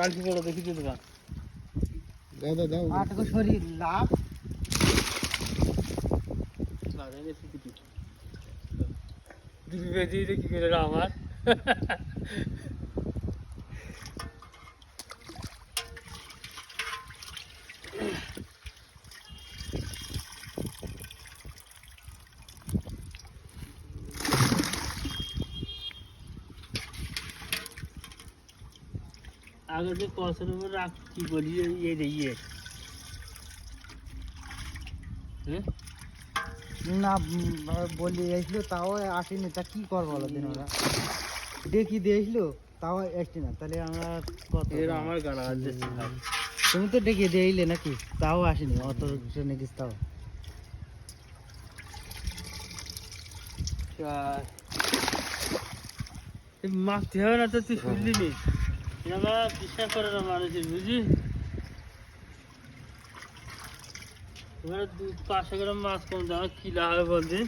কালকে বড় দেখি তো দোকান দাও দাও আটকো শরীর লাভ দিবি বেঁধে কি করে আমার আগে যে কসের উপর রাখ কি বলি ইয়ে হ্যাঁ না বলি এসলো তাও আসেনি তা কি করবো বলো দিন ওরা দেখি দিয়েছিল তাও আসছি না তাহলে আমরা কত এর আমার গাড়া আছে তুমি তো ডেকে দিয়েইলে নাকি তাও আসেনি অত নাকি তাও মারতে হবে না তো তুই শুনলি নি এবার বিশ্বাস করে না মানুষের বুঝি এবারে 500 গ্রাম মাছ কম দাম কি লাভ হবে বলছি